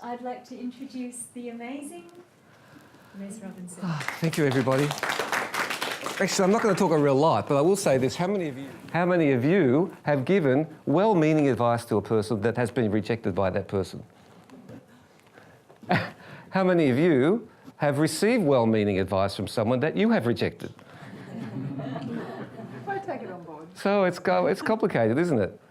I'd like to introduce the amazing Ms. Robinson. Thank you, everybody. Actually, I'm not going to talk a real lot, but I will say this. How many of you have given well-meaning advice to a person that has been rejected by that person? How many of you have received well-meaning advice from someone that you have rejected? I take it on board. So it's complicated, isn't it?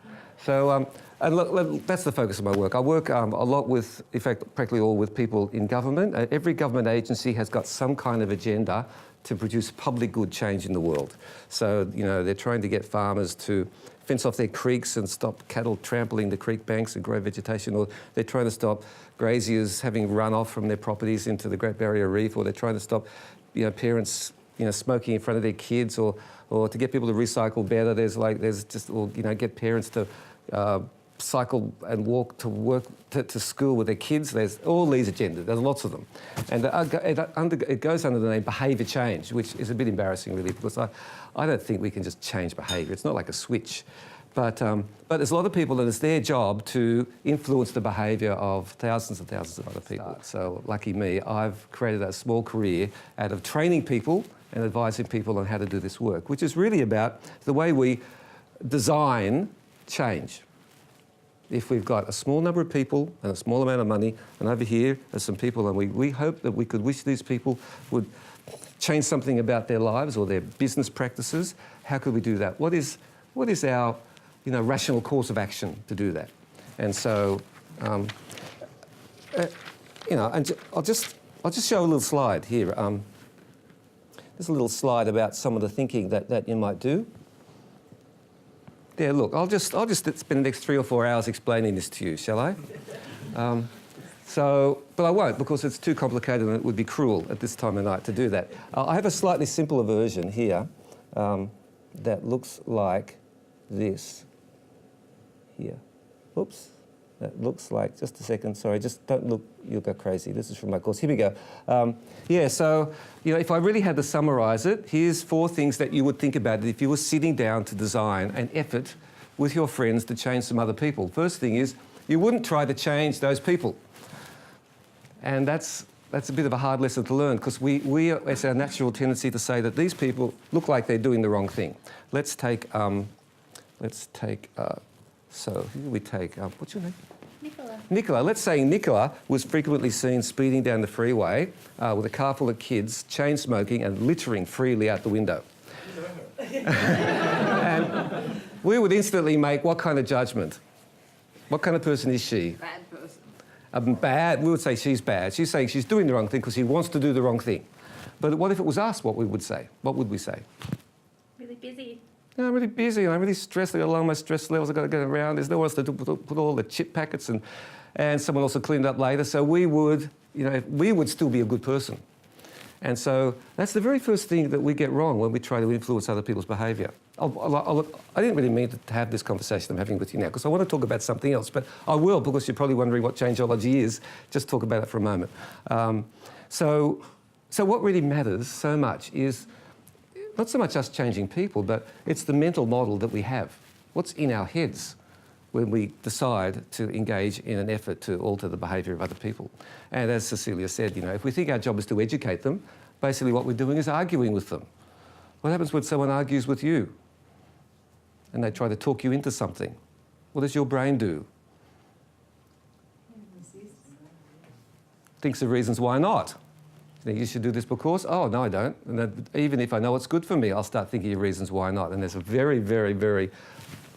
So, and look, that's the focus of my work. I work a lot with, in fact, practically all with people in government. Every government agency has got some kind of agenda to produce public good change in the world. So, you know, they're trying to get farmers to fence off their creeks and stop cattle trampling the creek banks and grow vegetation, or they're trying to stop graziers having runoff from their properties into the Great Barrier Reef, or they're trying to stop, you know, parents, you know, smoking in front of their kids, or to get people to recycle better. Get parents to cycle and walk to work, to school with their kids. There's all these agendas. There's lots of them. And it goes under the name behaviour change, which is a bit embarrassing, really, because I don't think we can just change behaviour. It's not like a switch. But there's a lot of people that it's their job to influence the behaviour of thousands and thousands of other people. So, lucky me, I've created a small career out of training people and advising people on how to do this work, which is really about the way we design change. If we've got a small number of people and a small amount of money, and over here are some people, and we hope that we could wish these people would change something about their lives or their business practices, how could we do that? What is our, you know, rational course of action to do that? And so, you know, and I'll just show a little slide here. There's a little slide about some of the thinking that you might do. Yeah, look, I'll just spend the next 3 or 4 hours explaining this to you, shall I? But I won't, because it's too complicated and it would be cruel at this time of night to do that. I have a slightly simpler version here that looks like this here. Oops. That looks like, just a second, sorry, just don't look, you'll go crazy. This is from my course. Here we go. Yeah, so, you know, if I really had to summarise it, here's 4 things that you would think about if you were sitting down to design an effort with your friends to change some other people. First thing is, you wouldn't try to change those people. And that's a bit of a hard lesson to learn, because it's our natural tendency to say that these people look like they're doing the wrong thing. Let's take, so who do we take? What's your name? Nicola. Nicola. Let's say Nicola was frequently seen speeding down the freeway with a car full of kids, chain smoking and littering freely out the window. And we would instantly make what kind of judgment? What kind of person is she? Bad person. Bad. We would say she's bad. She's saying she's doing the wrong thing because she wants to do the wrong thing. But what if it was us? What we would say? What would we say? Really busy. No, I'm really busy, I'm really stressed, I've got to lower my stress levels, I've got to get around, there's no one else to put all the chip packets and someone else will clean it up later. So we would, you know, we would still be a good person. And so that's the very first thing that we get wrong when we try to influence other people's behaviour. I didn't really mean to have this conversation I'm having with you now, because I want to talk about something else, but I will, because you're probably wondering what Changeology is. Just talk about it for a moment. So what really matters so much is not so much us changing people, but it's the mental model that we have. What's in our heads when we decide to engage in an effort to alter the behaviour of other people. And as Cecilia said, you know, if we think our job is to educate them, basically what we're doing is arguing with them. What happens when someone argues with you and they try to talk you into something? What does your brain do? Thinks of reasons why not. You should do this because, oh, no, I don't. And then, even if I know it's good for me, I'll start thinking of reasons why not. And there's a very, very, very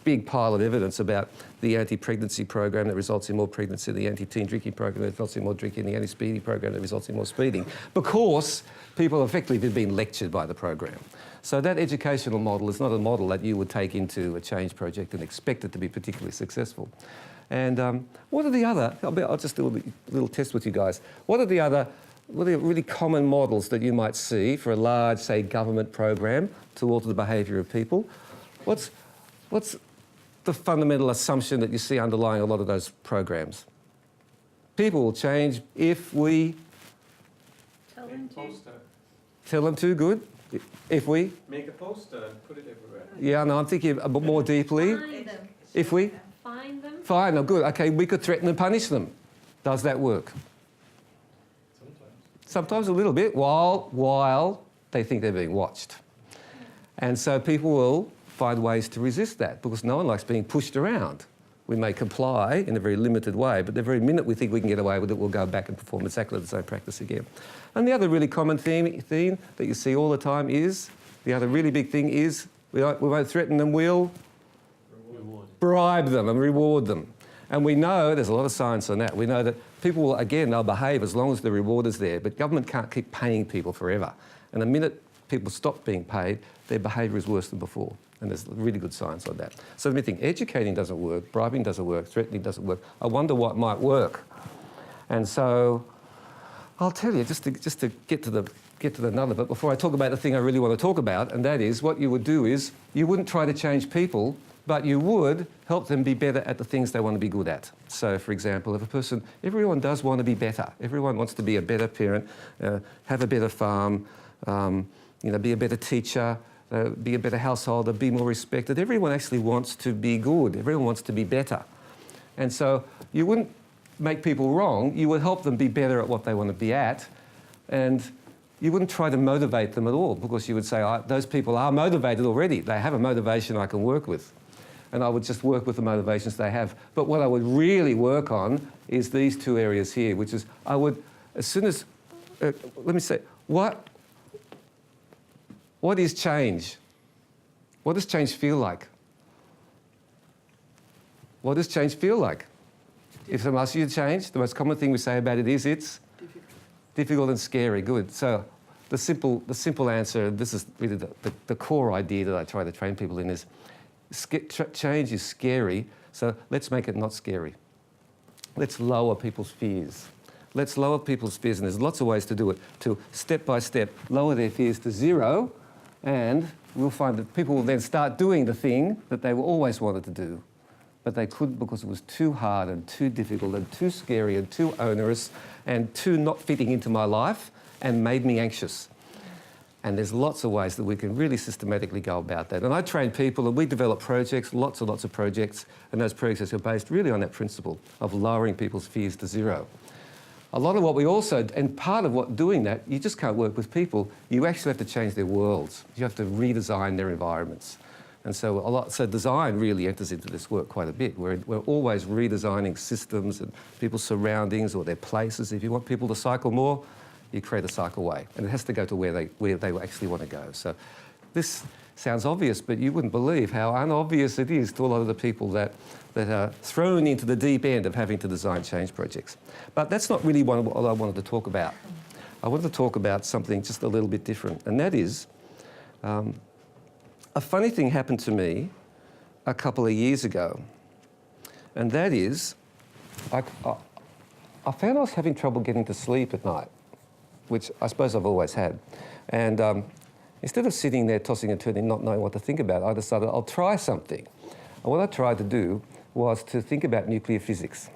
big pile of evidence about the anti-pregnancy program that results in more pregnancy, the anti-teen drinking program that results in more drinking, the anti-speeding program that results in more speeding, because people effectively have been lectured by the program. So that educational model is not a model that you would take into a change project and expect it to be particularly successful. And what are the other, I'll just do a little test with you guys. What are the really common models that you might see for a large, say, government program to alter the behaviour of people? What's the fundamental assumption that you see underlying a lot of those programs? People will change if we... Tell them to. Tell them to, good. If we... Make a poster and put it everywhere. Yeah, no, I'm thinking a bit more deeply. Find them. If we... Find them. Fine, oh, good. OK, we could threaten and punish them. Does that work? Sometimes. Sometimes a little bit, while they think they're being watched. And so people will find ways to resist that because no one likes being pushed around. We may comply in a very limited way, but the very minute we think we can get away with it, we'll go back and perform exactly the same practice again. And the other really common theme that you see all the time is, the other really big thing is, we won't threaten them, we'll bribe them and reward them. And we know, there's a lot of science on that, we know that people will, again, they'll behave as long as the reward is there, but government can't keep paying people forever. And the minute people stop being paid, their behaviour is worse than before. And there's really good science on that. So we think educating doesn't work, bribing doesn't work, threatening doesn't work. I wonder what might work. And so I'll tell you, just to get to the nub of it, before I talk about the thing I really want to talk about, and that is what you would do is you wouldn't try to change people, but you would help them be better at the things they want to be good at. So, for example, if a person, everyone does want to be better. Everyone wants to be a better parent, have a better farm, be a better teacher, be a better householder, be more respected. Everyone actually wants to be good. Everyone wants to be better. And so you wouldn't make people wrong. You would help them be better at what they want to be at. And you wouldn't try to motivate them at all because you would say, those people are motivated already. They have a motivation I can work with. And I would just work with the motivations they have. But what I would really work on is these two areas here, which is I would, as soon as, let me say, what is change? What does change feel like? What does change feel like? If I'm asking you to change, the most common thing we say about it is it's difficult and scary. Good. So the simple answer, this is really the core idea that I try to train people in is change is scary, so let's make it not scary. Let's lower people's fears. Let's lower people's fears, and there's lots of ways to do it, to step by step lower their fears to zero, and we'll find that people will then start doing the thing that they always wanted to do, but they couldn't because it was too hard and too difficult and too scary and too onerous and too not fitting into my life and made me anxious. And there's lots of ways that we can really systematically go about that. And I train people and we develop projects, lots and lots of projects, and those projects are based really on that principle of lowering people's fears to zero. A lot of what we also, and part of what doing that, you just can't work with people, you actually have to change their worlds. You have to redesign their environments. And so so design really enters into this work quite a bit. We're always redesigning systems and people's surroundings or their places. If you want people to cycle more, you create a cycle way, and it has to go to where they actually want to go. So this sounds obvious, but you wouldn't believe how unobvious it is to a lot of the people that are thrown into the deep end of having to design change projects. But that's not really what I wanted to talk about. I wanted to talk about something just a little bit different, and that is a funny thing happened to me a couple of years ago, and that is I found I was having trouble getting to sleep at night, which I suppose I've always had. And instead of sitting there tossing and turning, not knowing what to think about, I decided I'll try something. And what I tried to do was to think about nuclear physics.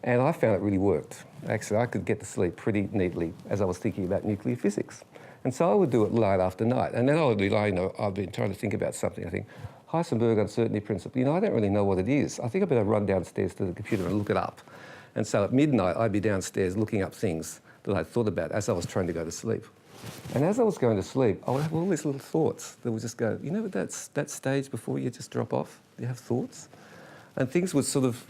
And I found it really worked. Actually, I could get to sleep pretty neatly as I was thinking about nuclear physics. And so I would do it night after night. And then I would be lying, I've been trying to think about something. I think, Heisenberg uncertainty principle, I don't really know what it is. I think I better run downstairs to the computer and look it up. And so at midnight, I'd be downstairs looking up things that I thought about as I was trying to go to sleep. And as I was going to sleep, I would have all these little thoughts that would just go, that stage before you just drop off, you have thoughts? And things would sort of,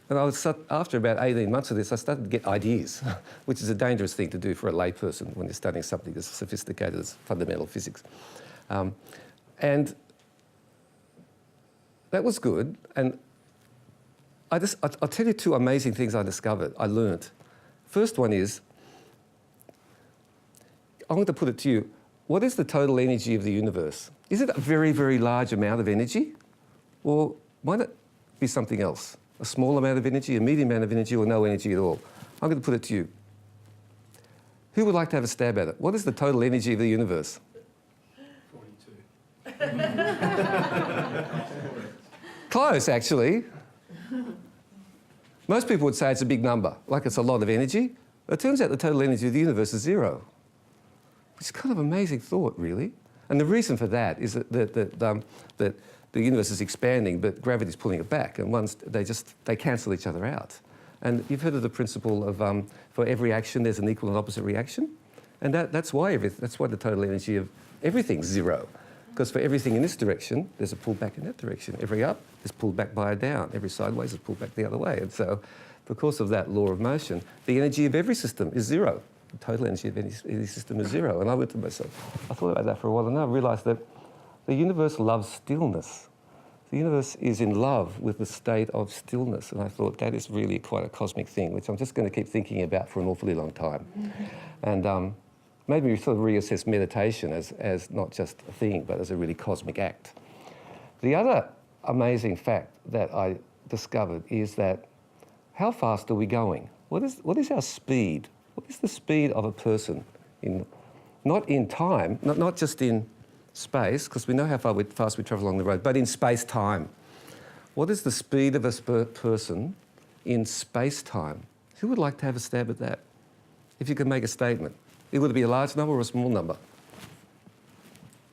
and I would start, after about 18 months of this, I started to get ideas, which is a dangerous thing to do for a layperson when you're studying something as sophisticated as fundamental physics. And that was good. And I'll tell you two amazing things I discovered, I learned. First one is, I'm going to put it to you, what is the total energy of the universe? Is it a very, very large amount of energy? Or might it be something else? A small amount of energy, a medium amount of energy, or no energy at all? I'm going to put it to you. Who would like to have a stab at it? What is the total energy of the universe? 42. Close, actually. Most people would say it's a big number, like it's a lot of energy. It turns out the total energy of the universe is zero. It's kind of an amazing thought, really. And the reason for that is that the universe is expanding, but gravity's pulling it back, and they cancel each other out. And you've heard of the principle of for every action there's an equal and opposite reaction, and that's why the total energy of everything's zero, because for everything in this direction there's a pull back in that direction. Every up is pulled back by a down. Every sideways is pulled back the other way. And so, because of that law of motion, the energy of every system is zero. The total energy of any system is zero. And I went to myself, I thought about that for a while, and I realised that the universe loves stillness. The universe is in love with the state of stillness, and I thought that is really quite a cosmic thing, which I'm just going to keep thinking about for an awfully long time. And made me sort of reassess meditation as not just a thing, but as a really cosmic act. The other amazing fact that I discovered is that how fast are we going? What is our speed? What is the speed of a person, not in time, not just in space, because we know how fast we travel along the road, but in space-time. What is the speed of a person in space-time? Who would like to have a stab at that? If you could make a statement. Would it be a large number or a small number?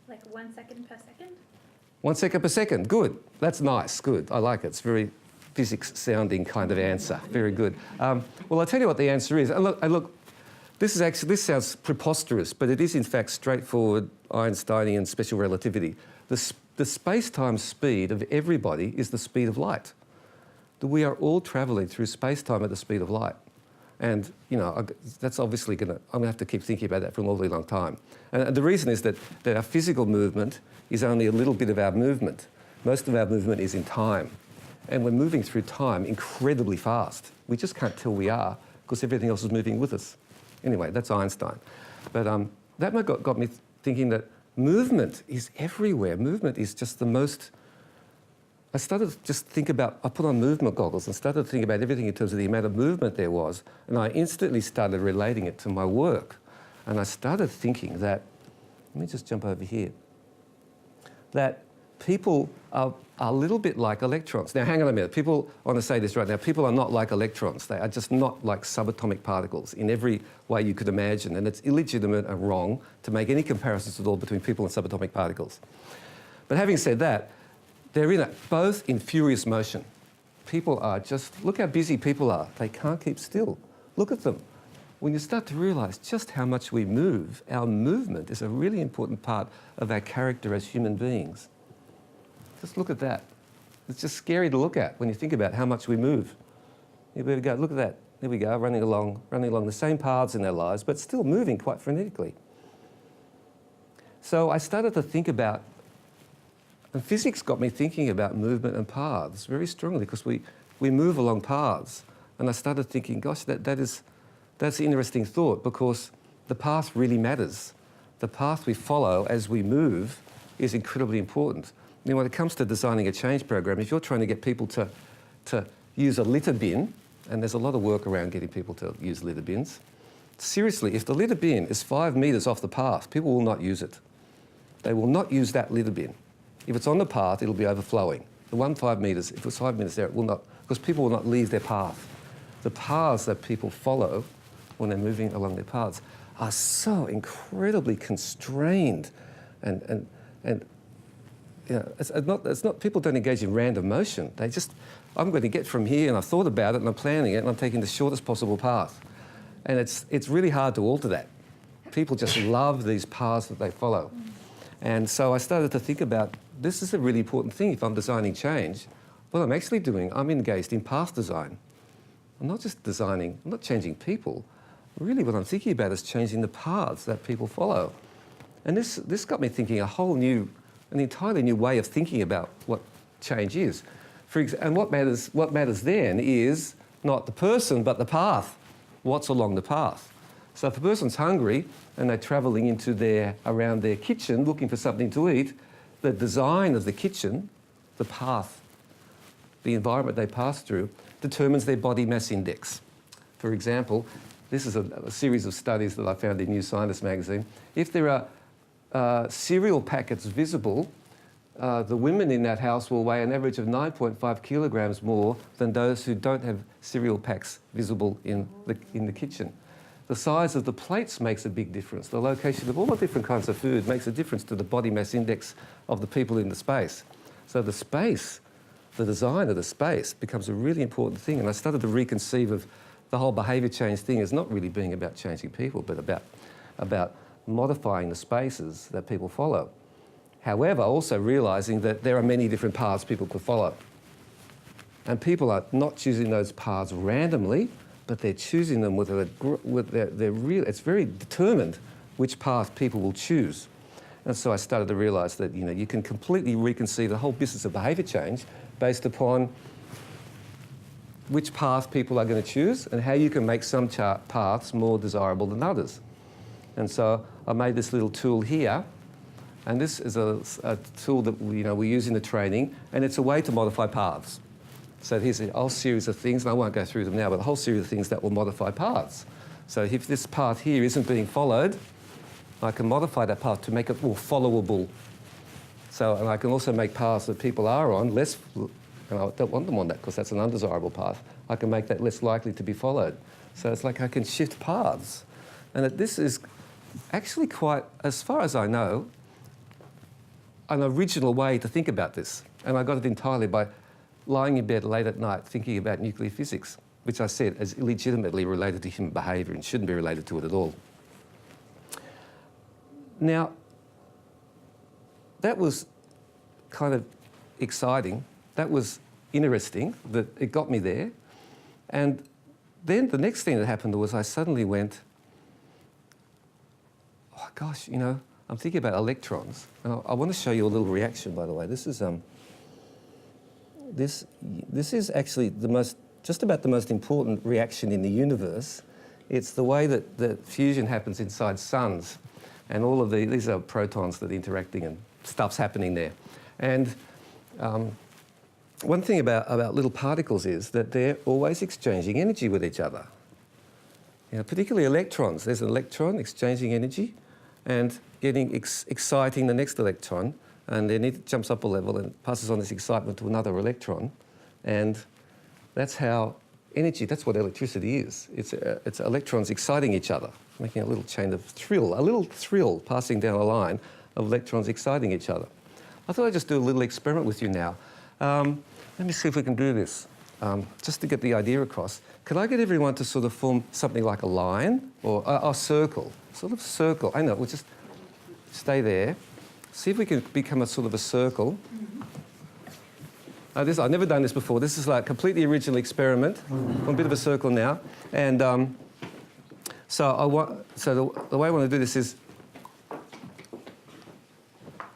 Like 1 second per second? 1 second per second, good. That's nice, good. I like it. It's very physics-sounding kind of answer. Very good. Well, I'll tell you what the answer is. And look, this sounds preposterous, but it is in fact straightforward Einsteinian special relativity. The space-time speed of everybody is the speed of light. We are all travelling through space-time at the speed of light. And, that's obviously I'm going to have to keep thinking about that for an awfully long time. And the reason is that our physical movement is only a little bit of our movement. Most of our movement is in time. And we're moving through time incredibly fast. We just can't tell we are because everything else is moving with us. Anyway, that's Einstein. But that got me thinking that movement is everywhere. Movement is just the most... I started to just think about... I put on movement goggles and started to think about everything in terms of the amount of movement there was, and I instantly started relating it to my work. And I started thinking that... Let me just jump over here. That people are a little bit like electrons. Now, hang on a minute. I want to say this right now. People are not like electrons. They are just not like subatomic particles in every way you could imagine. And it's illegitimate and wrong to make any comparisons at all between people and subatomic particles. But having said that, they're both in furious motion. People are just... Look how busy people are. They can't keep still. Look at them. When you start to realise just how much we move, our movement is a really important part of our character as human beings. Just look at that. It's just scary to look at when you think about how much we move. Here we go, look at that. There we go, running along the same paths in our lives, but still moving quite frenetically. So I started to think about, and physics got me thinking about movement and paths very strongly because we move along paths. And I started thinking, gosh, that's an interesting thought because the path really matters. The path we follow as we move is incredibly important. When it comes to designing a change program, if you're trying to get people to use a litter bin, and there's a lot of work around getting people to use litter bins, seriously, if the litter bin is 5 metres off the path, people will not use it. They will not use that litter bin. If it's on the path, it'll be overflowing. The 5 metres, if it's 5 metres there, it will not, because people will not leave their path. The paths that people follow when they're moving along their paths are so incredibly constrained and it's not people don't engage in random motion. They just, I'm going to get from here and I've thought about it and I'm planning it and I'm taking the shortest possible path. And it's really hard to alter that. People just love these paths that they follow. And so I started to think about, this is a really important thing if I'm designing change. What I'm actually doing, I'm engaged in path design. I'm not just designing, I'm not changing people. Really what I'm thinking about is changing the paths that people follow. And this got me thinking an entirely new way of thinking about what change is. And what matters then is not the person, but the path. What's along the path? So if a person's hungry and they're travelling around their kitchen looking for something to eat, the design of the kitchen, the path, the environment they pass through, determines their body mass index. For example, this is a series of studies that I found in New Scientist magazine. If there are cereal packets visible, the women in that house will weigh an average of 9.5 kilograms more than those who don't have cereal packs visible in the kitchen. The size of the plates makes a big difference. The location of all the different kinds of food makes a difference to the body mass index of the people in the space. So the space the design of the space becomes a really important thing. And I started to reconceive of the whole behaviour change thing as not really being about changing people, but about modifying the spaces that people follow. However, also realising that there are many different paths people could follow. And people are not choosing those paths randomly, but they're choosing them with it's very determined which path people will choose. And so I started to realise that, you know, you can completely reconceive the whole business of behaviour change based upon which path people are going to choose and how you can make some paths more desirable than others. And so I made this little tool here, and this is a tool that we use in the training, and it's a way to modify paths. So here's a whole series of things, and I won't go through them now, but a whole series of things that will modify paths. So if this path here isn't being followed, I can modify that path to make it more followable. So, and I can also make paths that people are on less, and I don't want them on that because that's an undesirable path. I can make that less likely to be followed. So it's like I can shift paths. And that this is actually quite, as far as I know, an original way to think about this. And I got it entirely by lying in bed late at night thinking about nuclear physics, which I said is illegitimately related to human behaviour and shouldn't be related to it at all. Now, that was kind of exciting. That was interesting that it got me there. And then the next thing that happened was I suddenly went, oh gosh, you know, I'm thinking about electrons. And I want to show you a little reaction, by the way. This is this is actually just about the most important reaction in the universe. It's the way that fusion happens inside suns. And all of these are protons that are interacting and stuff's happening there. And one thing about little particles is that they're always exchanging energy with each other. You know, particularly electrons. There's an electron exchanging energy and getting exciting the next electron, and then it jumps up a level and passes on this excitement to another electron. And that's how energy, that's what electricity is. It's electrons exciting each other, making a little chain of thrill, a little thrill passing down a line of electrons exciting each other. I thought I'd just do a little experiment with you now. Let me see if we can do this, just to get the idea across. Could I get everyone to sort of form something like a line or a circle, sort of circle? I know, we'll just stay there. See if we can become a sort of a circle. I've never done this before. This is like a completely original experiment. I'm a bit of a circle now. And so the way I want to do this is,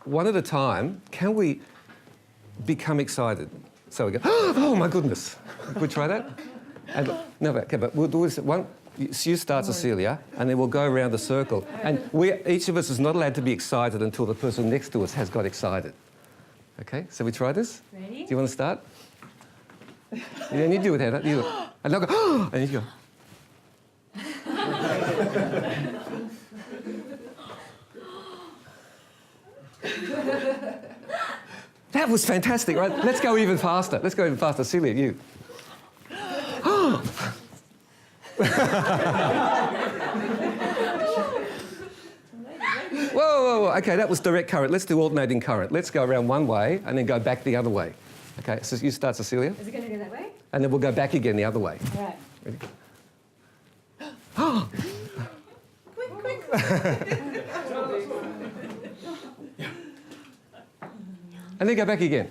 one at a time, can we become excited? So we go, oh my goodness. Can we try that? And, no, okay, but we'll do this. You start, Cecilia, and then we'll go around the circle. And each of us is not allowed to be excited until the person next to us has got excited. Okay, so we try this? Ready? Do you want to start? Yeah, you do it, Hannah. You do it. And I'll go, oh! And you go. That was fantastic, right? Let's go even faster. Let's go even faster. Celia, you. Whoa. Okay, that was direct current. Let's do alternating current. Let's go around one way and then go back the other way. Okay, so you start, Cecilia. Is it going to go that way? And then we'll go back again the other way. Right. Ready? Quick. And then go back again.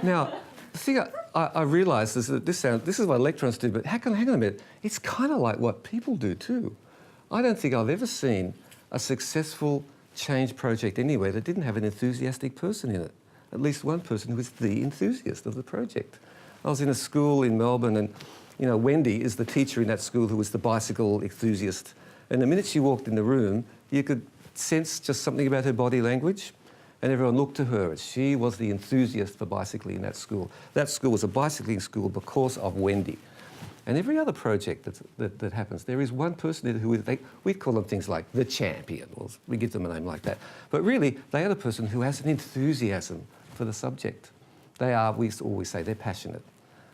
Now, the thing I realised is that this is what electrons do, but hang on a minute, it's kind of like what people do too. I don't think I've ever seen a successful change project anywhere that didn't have an enthusiastic person in it. At least one person who was the enthusiast of the project. I was in a school in Melbourne, and you know, Wendy is the teacher in that school who was the bicycle enthusiast. And the minute she walked in the room, you could sense just something about her body language. And everyone looked to her as she was the enthusiast for bicycling in that school. That school was a bicycling school because of Wendy. And every other project that happens, there is one person who we call them things like the champion, or we give them a name like that. But really, they are the person who has an enthusiasm for the subject. They are, we always say, they're passionate.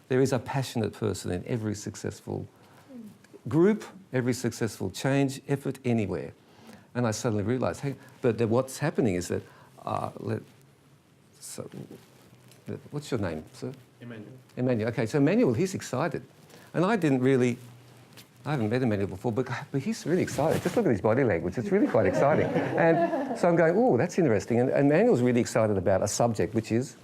There is a passionate person in every successful group, every successful change effort anywhere. And I suddenly realised, hey, but what's happening is that, what's your name, sir? Emmanuel. Emmanuel. Okay, so Emmanuel, he's excited. And I haven't met Emmanuel before, but he's really excited. Just look at his body language, it's really quite exciting. And so I'm going, oh, that's interesting. And Emmanuel's really excited about a subject, which is?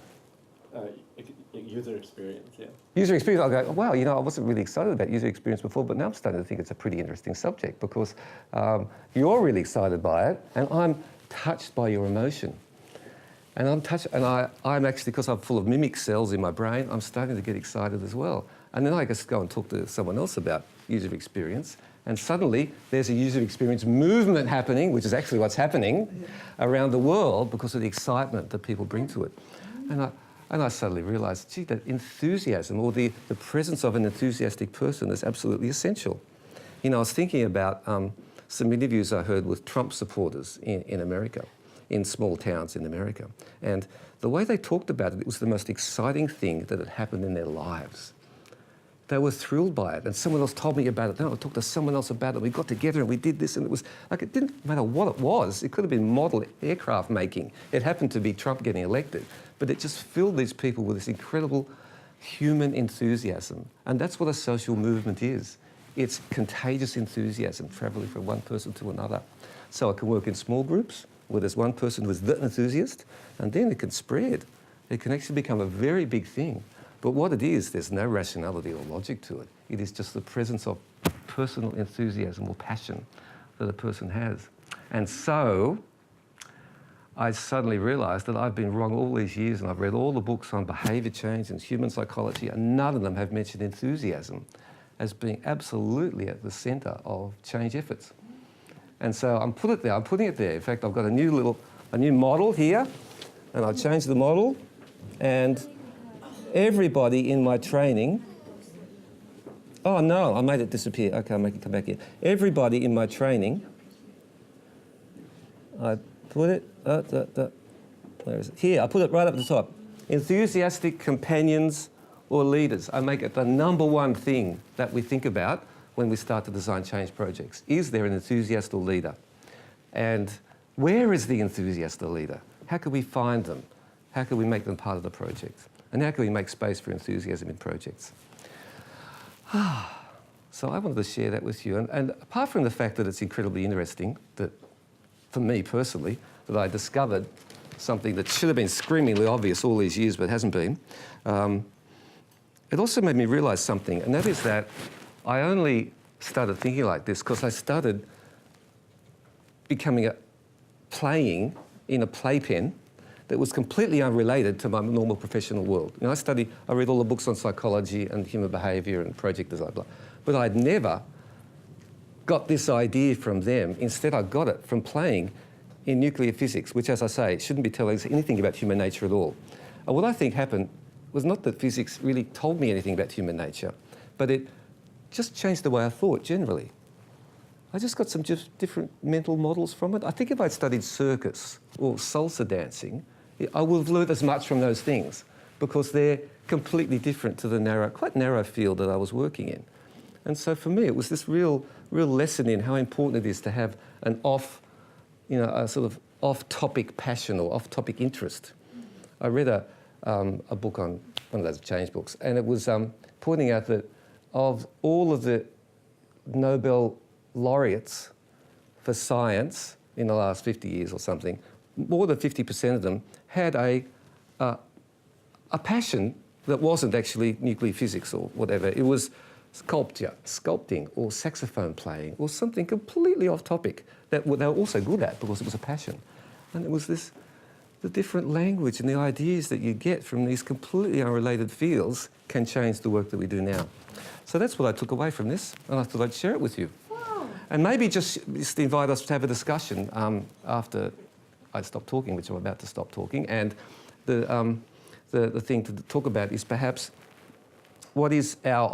User experience, yeah. User experience. I'll go, wow, I wasn't really excited about user experience before, but now I'm starting to think it's a pretty interesting subject because you're really excited by it, and I'm touched by your emotion. And I'm actually, because I'm full of mimic cells in my brain, I'm starting to get excited as well. And then I just go and talk to someone else about user experience, and suddenly there's a user experience movement happening, which is actually what's happening around the world because of the excitement that people bring to it. And I suddenly realised, gee, that enthusiasm or the presence of an enthusiastic person is absolutely essential. I was thinking about some interviews I heard with Trump supporters in America, in small towns in America. And the way they talked about it, it was the most exciting thing that had happened in their lives. They were thrilled by it, and someone else told me about it. Then I talked to someone else about it. We got together and we did this, and it was like, it didn't matter what it was. It could have been model aircraft making. It happened to be Trump getting elected, but it just filled these people with this incredible human enthusiasm. And that's what a social movement is. It's contagious enthusiasm traveling from one person to another. So it can work in small groups where there's one person who's the enthusiast, and then it can spread. It can actually become a very big thing. But what it is, there's no rationality or logic to it. It is just the presence of personal enthusiasm or passion that a person has. And so I suddenly realised that I've been wrong all these years, and I've read all the books on behaviour change and human psychology, and none of them have mentioned enthusiasm as being absolutely at the centre of change efforts. And so I'm putting it there. In fact, I've got a new model here, and I'll change the model, and everybody in my training, oh no, I made it disappear. Okay, I'll make it come back here. Everybody in my training, I put it, where is it? Here, I put it right up at the top. Enthusiastic companions or leaders. I make it the number one thing that we think about when we start to design change projects. Is there an enthusiast or leader? And where is the enthusiast or leader? How can we find them? How can we make them part of the project? And how can we make space for enthusiasm in projects? So I wanted to share that with you. And apart from the fact that it's incredibly interesting, that for me personally, that I discovered something that should have been screamingly obvious all these years but hasn't been, it also made me realise something, and that is that I only started thinking like this because I started playing in a playpen that was completely unrelated to my normal professional world. I read all the books on psychology and human behaviour and project design, blah, but I'd never got this idea from them. Instead, I got it from playing in nuclear physics, which, as I say, shouldn't be telling us anything about human nature at all. And what I think happened was not that physics really told me anything about human nature, but it just changed the way I thought generally. I just got some just different mental models from it. I think if I'd studied circus or salsa dancing, I would have learned as much from those things because they're completely different to the quite narrow field that I was working in. And so for me, it was this real lesson in how important it is to have an a sort of off-topic passion or off-topic interest. I read a book on one of those change books, and it was pointing out that of all of the Nobel laureates for science in the last 50 years or something, more than 50% of them had a passion that wasn't actually nuclear physics or whatever. It was sculpting or saxophone playing or something completely off topic that they were also good at because it was a passion. And it was the different language and the ideas that you get from these completely unrelated fields can change the work that we do now. So that's what I took away from this, and I thought I'd share it with you. Wow. And maybe just invite us to have a discussion after I stop talking, which I'm about to stop talking. And the thing to talk about is perhaps what is our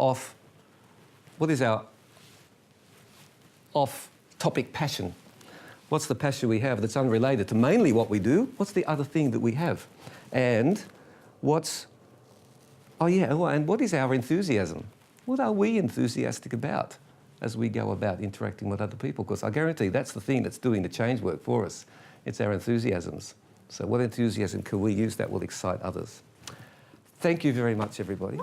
off-topic passion? What's the passion we have that's unrelated to mainly what we do? What's the other thing that we have? And what is our enthusiasm? What are we enthusiastic about? as we go about interacting with other people, because I guarantee that's the thing that's doing the change work for us. It's our enthusiasms. So what enthusiasm can we use that will excite others? Thank you very much, everybody.